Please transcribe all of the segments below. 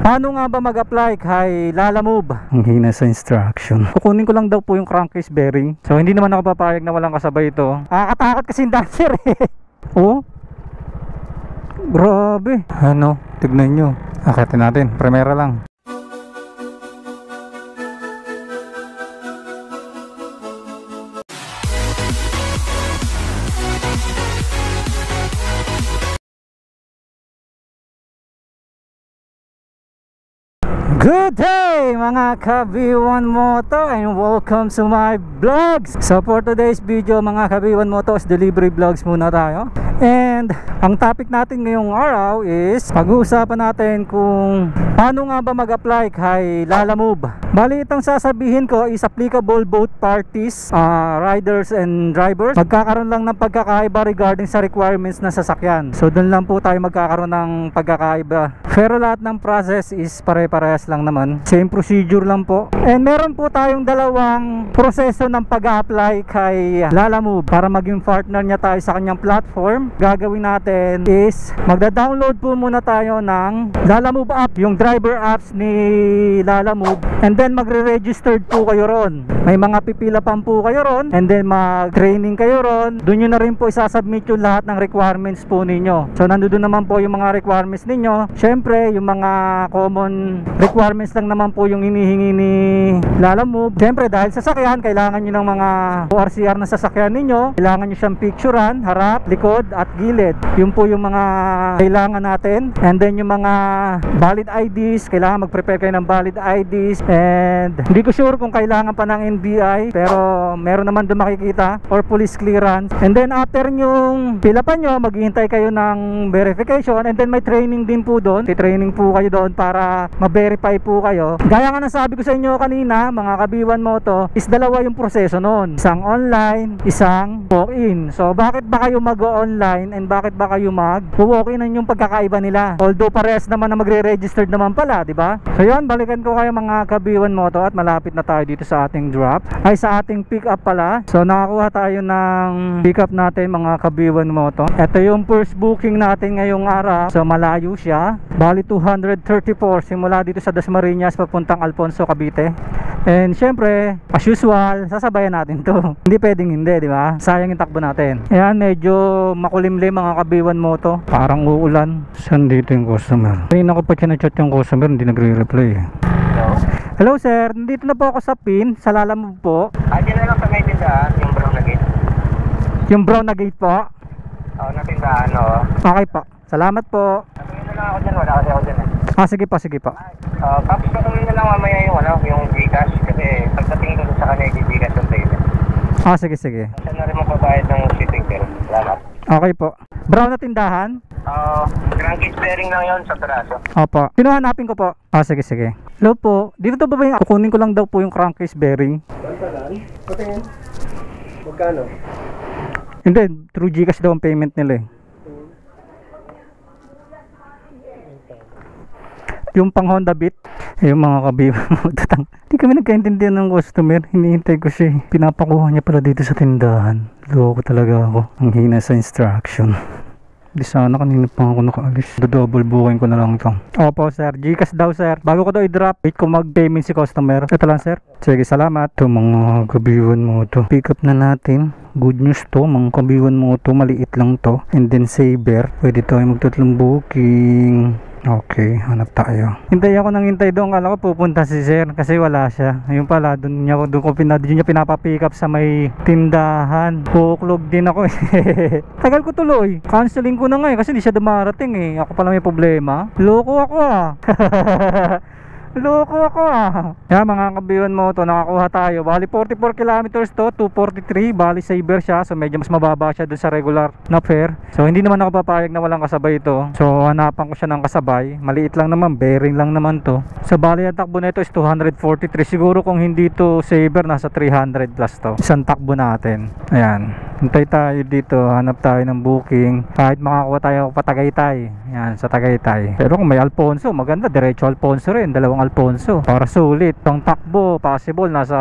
Paano nga ba mag-apply kay Lalamove? Ang hina sa instruction. Kukunin ko lang daw po yung crankcase bearing. So hindi naman ako papayag na walang kasabay ito. Nakakatakot kasi yung dancer eh. Oh, grabe. Ano, tignan nyo. Akitin natin, primera lang. Good day mga Kabiwan Moto and welcome to my vlogs. So for today's video mga Kabiwan Moto, delivery vlogs muna tayo. And ang topic natin ngayong araw is pag-uusapan natin kung paano nga ba mag-apply kay Lalamove. Bali itong sasabihin ko is applicable both parties, riders and drivers. Magkakaroon lang ng pagkakaiba regarding sa requirements ng sasakyan. So doon lang po tayo magkakaroon ng pagkakaiba. Pero lahat ng process is pare-parehas lang naman. Same procedure lang po. And meron po tayong dalawang proseso ng pag-apply kay Lalamove para maging partner niya tayo sa kanyang platform. Gagawin natin is magda-download po muna tayo ng Lalamove app, yung driver apps ni Lalamove, and then magre-registered po kayo ron. May mga pipila pa po kayo ron, and then mag-training kayo ron. Doon nyo na rin po isasubmit yung lahat ng requirements po ninyo. So nandoon naman po yung mga requirements ninyo. Syempre yung mga common requirements lang naman po yung hinihingi ni Lalamove. Syempre dahil sasakyan, kailangan nyo ng mga ORCR na sasakyan ninyo. Kailangan nyo siyang picturean, harap, likod at gilid. Yun po yung mga kailangan natin. And then yung mga valid IDs, kailangan mag-prepare kayo ng valid IDs. And hindi ko sure kung kailangan pa ng NBI, pero meron naman doon makikita, or police clearance. And then after yung pilapan nyo, maghihintay kayo ng verification. And then may training din po doon. Training po kayo doon para ma-verify po kayo. Gaya nga nasabi ko sa inyo kanina mga Kabiwan Moto, is dalawa yung proseso noon. Isang online, isang walk-in. So bakit ba kayo mag-online and bakit ba kayo mag-walk-in? Yung pagkakaiba nila. Although parehas naman na magre-registered naman pala, di ba? So yun, balikan ko kayo mga Kabiwan Moto at malapit na tayo dito sa ating drop. Ay, sa ating pick up pala. So nakakuha tayo ng pick up natin mga Kabiwan Moto. Ito yung first booking natin ngayong araw. So malayo siya. Bali 234 simula dito sa Dasmariñas papuntang Alfonso, Cavite. And syempre, as usual, sasabayan natin to. Hindi pwedeng hindi, di ba? Sayang yung takbo natin. Ayan, medyo makulimlim mga Kabiwan Moto. Parang uulan. Saan dito yung customer? Ayun, ako pa chat yung customer, hindi nagre-reply. Hello? Hello sir, nandito na po ako sa PIN, sa Lalamove po. Diyan na lang sa may tindahan, yung brown na gate. Yung brown na gate po? Oo, na tindahan, oo. Okay po, salamat po. Sabihin na lang ako dyan, wala kasi ako dyan eh. Sige po, sige po. Tapos sabihin na lang mamaya yung Gcash kasi pagdating doon sa kanila yung Gcash yung payment. Sige, sige. Saan na rin magbabayad ng shipping pero salamat. Okay po. Brown na tindahan? Crankcase bearing lang yun sa braso. Opo. Pinuhanapin ko po. Sige, sige. Hello po. Dito to ba yung kukunin ko lang daw po yung crankcase bearing? Bantalan? Patingin. Magkano? Hindi, through Gcash daw ang payment nila eh. Yung pang Honda Beat, yung mga Kabiwan mo, hindi kami nagkaintindihan ng customer. Hinihintay ko siya, pinapakuha niya pala dito sa tindahan. Loko talaga ako, ang hina sa instruction. Di sana kanina pa ako nakaalis. Double booking ko na lang ito. Opo sir, Gcash daw sir. Bago ko daw i-drop, wait ko mag-payment si customer. Ito lang sir. Sige, salamat. Ito mga Kabiwan mo to. Pick up na natin. Good news to, mga Kabiwan mo to. Maliit lang to. And then Saber. Pwede tayo magtatlong booking. Okay, hanap tayo. Hintay ako nang hintay doon. Kala ko pupunta si sir kasi wala siya. Ayun pala, doon niya pinapapick up sa may tindahan. Kuklog din ako eh. Tagal ko tuloy. Canceling ko na nga eh kasi hindi siya dumarating eh. Ako pala may problema. Loko ako ah. Loko ako ah. Yan mga Kabiwan Moto, nakakuha tayo. Bali 44 kilometers to, 243. Bali Saber siya, so medyo mas mababa siya dun sa regular na fare. So hindi naman ako papayag na walang kasabay ito. So hanapan ko siya ng kasabay. Maliit lang naman, bearing lang naman to. So bali ang takbo na ito is 243. Siguro kung hindi to Saber, nasa 300 plus to. Isang takbo natin. Ayan. Hintay tayo dito, hanap tayo ng booking. Kahit makakuha tayo pa Tagaytay. Yan, sa Tagaytay. Pero kung may Alfonso, maganda, diretso Alfonso rin, dalawang Alfonso. Para sulit. Pang takbo, possible, nasa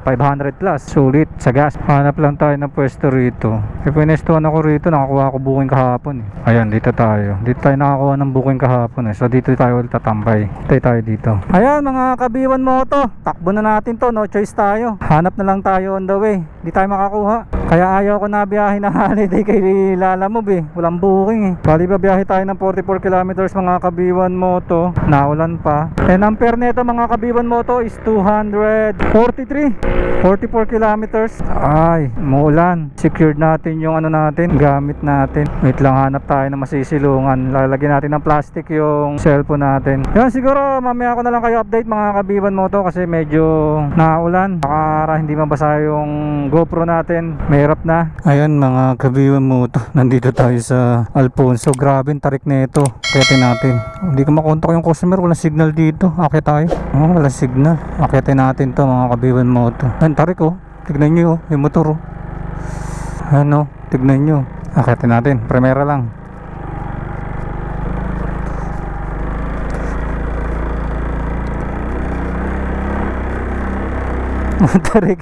500 plus. Sulit sa gas. Hanap lang tayo ng pwesto rito. E pinestuhan ako rito, nakakuha ako booking kahapon eh. Ayan, dito tayo. Dito tayo nakakuha ng booking kahapon eh. So dito tayo ulit tatambay. Hintay tayo dito. Ayan mga kabiwan moto. Takbo na natin to, no choice tayo. Hanap na lang tayo on the way. Di tayo makakuha. Kaya ayaw ko na biyahe na holiday kay Lalamove eh. Walang booking eh. Bali ba biyahe tayo ng 44 kilometers mga kabiwan moto. Naulan pa. And ampere nito mga kabiwan moto is 243. 44 kilometers. Ay, muulan. Secured natin yung ano natin, gamit natin. Wait lang, hanap tayo na masisilungan. Lalagyan natin ng plastic yung cellphone natin. Yan, siguro mamaya ko na lang kayo update mga kabiwan moto kasi medyo naulan. Para hindi mabasa yung GoPro natin. Mahirap na. Ayan mga kabiwan moto. Nandito tayo sa Alfonso. Grabe ang tarik na ito. Akitin natin. Hindi ko makontak yung customer. Walang signal dito. Akit tayo. Oh, walang signal. Akitin natin to mga kabiwan moto. Ayan tarik oh. Tignan nyo oh. Yung motor oh. Ano? Tignan nyo. Akitin natin. Primera lang. Tarik.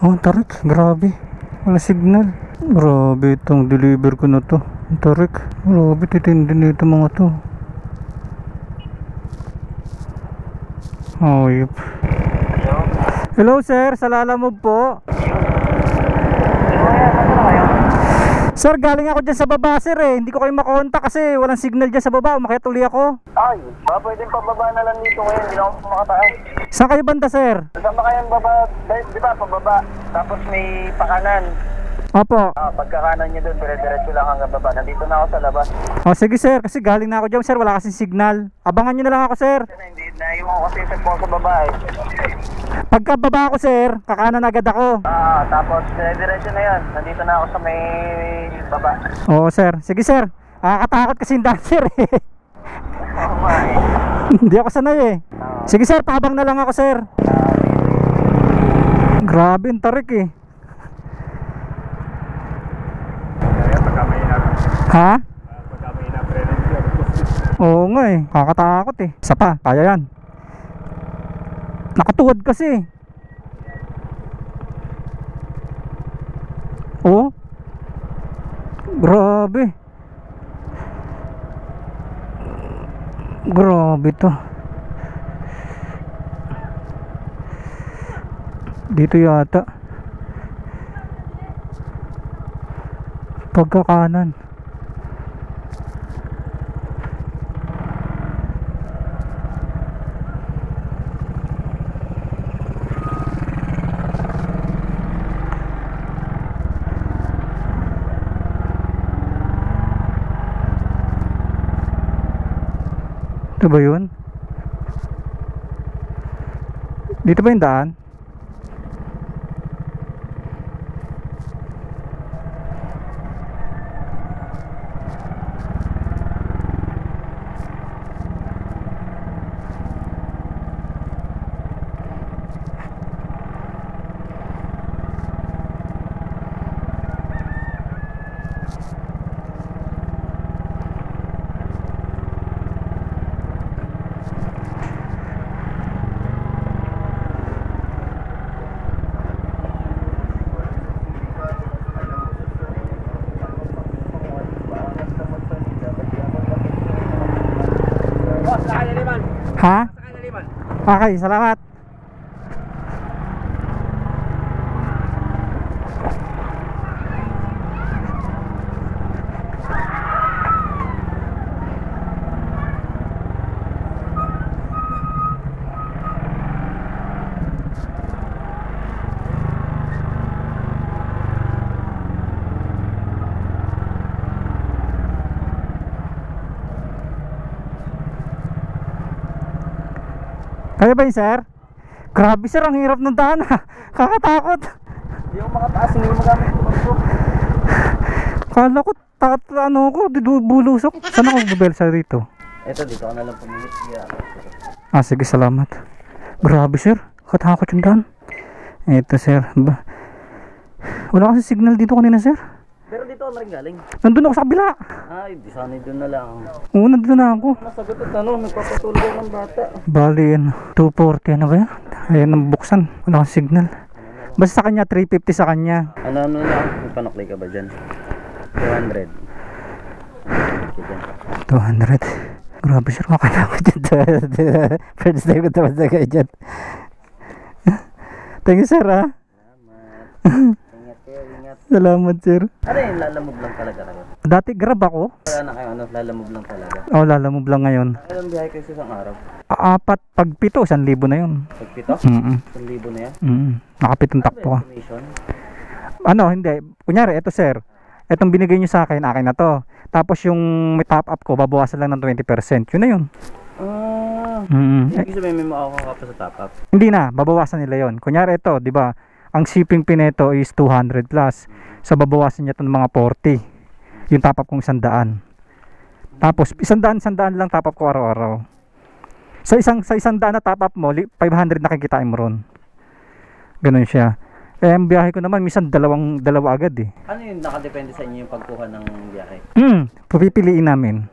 Oh, tarik. Grabe. Wala signal. Grabe itong deliver ko na to. Tarik. Grabe titindi nito mga to. Oh, yep. Hello sir, sa Lalamove po. Sir, galing ako dyan sa baba sir eh. Hindi ko kayo makontak kasi walang signal dyan sa baba. Umakyat uli ako. Ay, ba pwedeng pababa na lang dito ngayon. Hindi na ako makataas. Saan kayo banda sir? Saan ba kayang baba? Di ba, pababa. Tapos may pakanan. Opo. Pagkakanan nyo doon, dire-diretso lang hanggang baba. Nandito na ako sa labas. O sige sir, kasi galing na ako dyan sir. Wala kasing signal. Abangan nyo na lang ako sir. Hindi, naiwan ko kasi yung cellphone sa baba eh. Pagka baba ako sir, kakanan agad ako. Tapos dire-diretso na yan. Nandito na ako sa may baba. Oo sir, sige sir. Nakakatakot kasi yung dancer eh. Oo nga eh. Hindi ako sanay eh. Sige sir, paabang na lang ako sir. Grabe ang tarik eh. Ha? Oo nga eh, kakatakot eh. Isa pa, kaya yan. Nakatuwad kasi. Oo. Grabe. Grabe to. Dito yata. Pagkakanan. Ito ba yun? Dito ba yung daan? Ha? Okay, salamat. Kaya ba yun sir? Grabe sir, ang hirap ng daan ha. Kakatakot. Hindi ako makataas, hindi ko magamit ito. Kala ko, ano ko, bulusok. Saan ako bubelsa dito? Ito, dito ka na lang pumilit. Sige, salamat. Grabe sir, katakot yung daan. Ito sir, wala kasi signal dito kanina sir. Pero dito ka na rin galing. Nandun ako sa kabila. Ay, di sana doon na lang. Oo, nandun na ako. Nasagot at nagpapatulog ng bata. Bali yan, 240 ano ba yan? Ayan ang buksan, wala kang signal. Basta sa kanya, 350 sa kanya. Ano lang, may panaklay ka ba dyan? 200. Okay dyan. 200. Grabe sir, makatakot dyan. First time ko naman sa kanya dyan. Thank you sir ha. Ingat kayo, ingat. Salamat sir. Ano yun, lalamove lang talaga kayo? Dati grab ako. Wala na kayo, lalamove lang talaga. Lalamove lang ngayon. Ilang biyahe kayo sa isang araw? Apat, pag 7, 1,000 na yun. Pagpito? 1,000 na yan? Nakapitong takpo ka. Estimation? Hindi. Kunyari, eto sir. Etong binigay nyo sa akin na to. Tapos yung may top up ko, babawasan lang ng 20%. Yun na yun. Ibig sabihin may makakaka pa sa top up? Hindi na, babawasan nila yon. Kunyari ito, di ba? Ang shipping fee nito is 200 plus. So babawasan niya ito ng mga 40. Yung top up kong 100. Tapos 100 lang top up ko araw-araw. Sa 100 na top up mo, 500 na kikitain mo ron. Ganun siya. Ang biyahe ko naman minsan dalawa agad eh. Ano yun, nakadepende sa inyo yung pagkuha ng biyahe? Pupipiliin namin.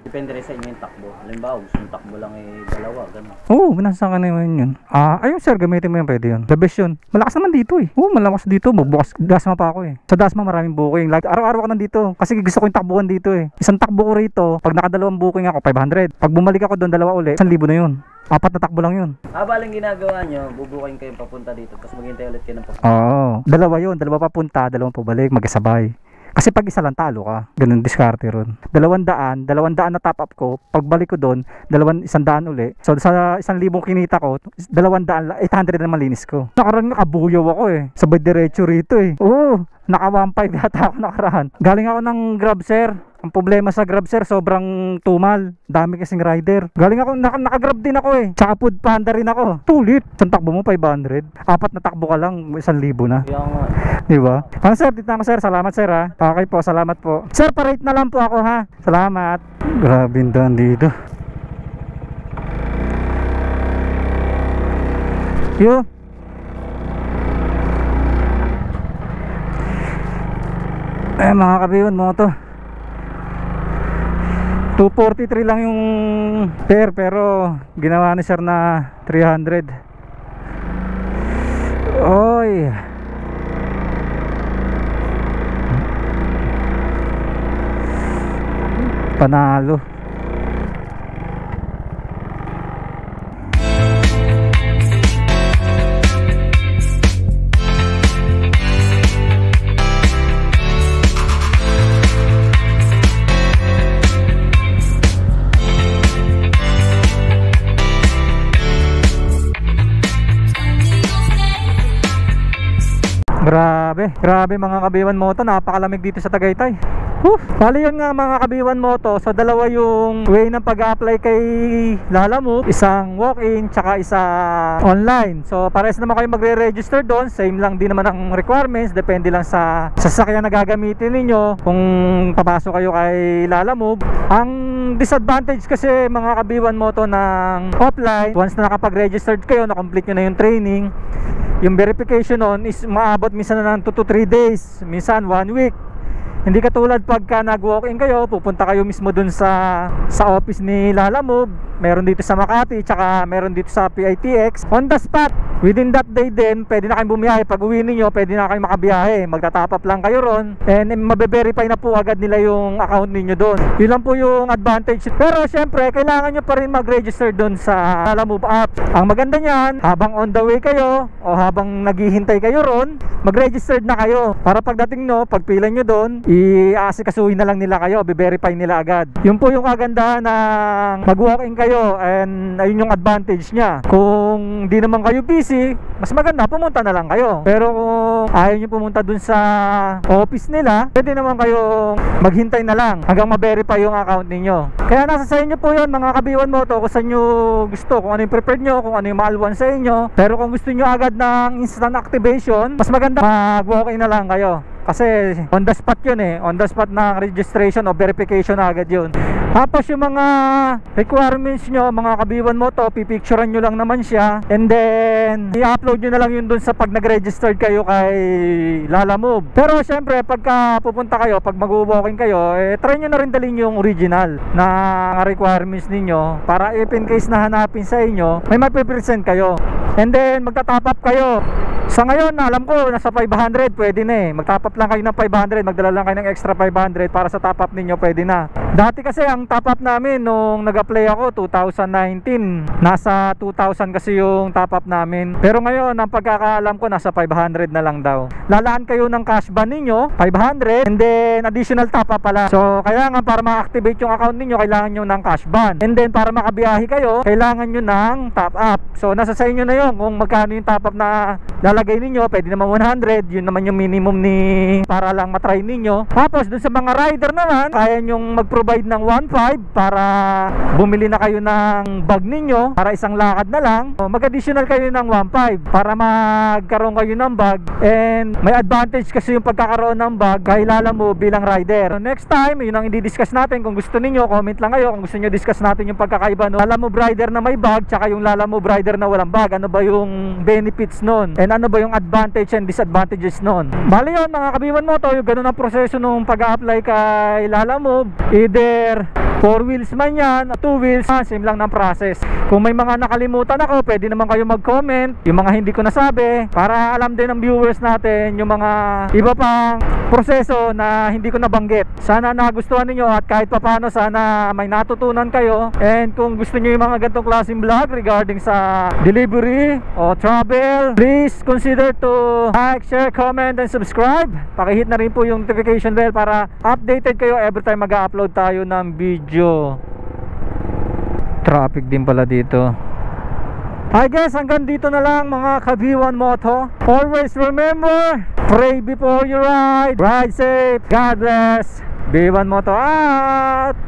Depende rin sa inyo yung takbo. Halimbawa, gusto yung takbo lang dalawa, gano'n. Oo, nasa ka na yun. Ayun sir, gamitin mo yun, pwede yun. The best yun. Malakas naman dito eh. Malakas dito. Magbukas Dasma pa ako eh. Sa Dasma maraming booking. Like, araw-araw ako nandito. Kasi gusto ko yung takbuhan dito eh. Isang takbo ko rito, pag nakadalawang booking ako, 500. Pag bumalik ako doon, dalawa uli, 1,000 na yun. 4 na takbo lang yun. Balang ginagawa nyo, bubuking kayo papunta dito, tapos maghintay ulit kayo ng papunta. Oo. Dalawa yun. Dalawa papunta, dalawang pabalik, magkasabay. Kasi pag isa lang talo ka, ganun diskarte ron. 200 na top up ko, pagbalik ko doon, 100 uli. So sa 1,000 kinita ko, 200, 800 na malinis ko. Nakaraan nga kabuyaw ako eh. Sabay diretso rito eh. Oo, naka 1.5 yata ako nakaraan. Galing ako ng Grab sir. Ang problema sa Grab sir, sobrang tumal. Dami kasing rider. Galing ako, naka-Grab din ako eh. Tsaka food panda rin ako. Tulit. Isang takbo mo, 500. 4 na takbo ka lang, 1,000 na. Kaya nga. Diba? Sir, dito na ako sir. Salamat sir ha. Okay po, salamat po. Sir, pa-rate na lang po ako ha. Salamat. Grabe yung daan dito. Yo. Mga kabiyon mo to. 243 lang yung fare pero ginawa ni sir na 300. Oy. Panalo. Grabe mga kabiwan moto, napakalamig dito sa Tagaytay. Bali yun nga mga kabiwan moto. So dalawa yung way ng pag-apply kay Lalamove. Isang walk-in tsaka isa online. So pares naman kayo magre-register doon. Same lang din naman ang requirements. Depende lang sa sasakyan na gagamitin ninyo kung papasok kayo kay Lalamove. Ang disadvantage kasi mga kabiwan moto ng offline, once na nakapag-registered kayo, na-complete nyo na yung training, yung verification on is maabot minsan na ng 2 to 3 days, minsan 1 week. Hindi katulad pagka nag-walk-in kayo, pupunta kayo mismo dun sa office ni Lalamove. Meron dito sa Makati, tsaka meron dito sa PITX. On the spot, within that day din, pwede na kayong bumiyahe. Pag uwi ninyo, pwede na kayong makabiyahe. Magtatap up lang kayo ron, and mabe-verify na po agad nila yung account ninyo doon. Yun lang po yung advantage. Pero syempre, kailangan nyo pa rin mag-register doon sa Lalamove app. Ang maganda niyan, habang on the way kayo, o habang naghihintay kayo ron, mag-registered na kayo. Para pagdating nyo, pagpila nyo doon, i-aasikasuhin na lang nila kayo, be-verify nila agad. Yun po yung kagandahan ng mag-walk-in kayo, and ayun yung advantage niya. Kung di naman kayo busy, mas maganda pumunta na lang kayo. Pero kung ayaw nyo pumunta dun sa office nila, pwede naman kayo maghintay na lang hanggang ma-verify yung account ninyo. Kaya nasa sa inyo po yun mga kabiwan moto, kung saan nyo gusto, kung ano yung preferred nyo, kung ano yung maalwan sa inyo. Pero kung gusto nyo agad ng instant activation, mas maganda mag-walk-in na lang kayo. Kasi on the spot yun eh. On the spot na registration o verification na agad yun. Tapos yung mga requirements nyo, mga kabiwan mo to, pipicturean nyo lang naman siya, and then i-upload nyo na lang yun dun sa pag nag-registered kayo kay Lalamove. Pero syempre pagka pupunta kayo, pag mag-walking kayo, try nyo na rin dalhin yung original na requirements ninyo, para if in case na hanapin sa inyo, may mapipresent kayo. And then magta-top up kayo. Sa ngayon, alam ko, nasa 500, pwede na Mag-top up lang kayo ng 500, magdala lang kayo ng extra 500 para sa top up ninyo, pwede na. Dati kasi, ang top up namin, nung nag-apply ako, 2019, nasa 2,000 kasi yung top up namin. Pero ngayon, ang pagkakaalam ko, nasa 500 na lang daw. Lalaan kayo ng cash ban ninyo, 500, and then additional top up pala. So, kailangan para ma-activate yung account ninyo, kailangan nyo ng cash ban. And then, para makabiyahe kayo, kailangan nyo ng top up. So, nasa sa inyo na yun, kung magkano yung top up na lalagay ninyo. Pwede naman 100, yun naman yung minimum para lang matry ninyo. Tapos dun sa mga rider naman, kaya nyong mag-provide ng 1.5 para bumili na kayo ng bag ninyo, para isang lakad na lang. Mag-additional kayo ng 1.5 para magkaroon kayo ng bag, and may advantage kasi yung pagkakaroon ng bag kay Lalamove bilang rider. So next time, yun ang i-discuss natin. Kung gusto niyo, comment lang kayo kung gusto niyo discuss natin yung pagkakaiba ng Lalamove rider na may bag tsaka yung Lalamove rider na walang bag. Ano ba yung benefits nun? And ano ba yung advantage and disadvantages nun? Bali yun, mga kabiwan mo to, yung ganun ang proseso nung pag-a-apply kay Lalamove. Either 4 wheels man yan, 2 wheels, same lang ng process. Kung may mga nakalimutan ako, pwede naman kayo mag-comment, yung mga hindi ko nasabi, para alam din ng viewers natin yung mga iba pang proseso na hindi ko nabanggit. Sana nagustuhan niyo at kahit papano sana may natutunan kayo. And kung gusto niyo yung mga ganitong klaseng vlog regarding sa delivery o travel, please consider to like, share, comment, and subscribe. Pakihit na rin po yung notification bell para updated kayo every time mag-upload tayo ng video. Traffic din pala dito. I guess hanggang dito na lang, mga Kabiwan Moto. Always remember, pray before you ride. Ride safe. God bless. Biwan Moto out.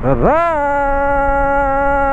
Bye bye.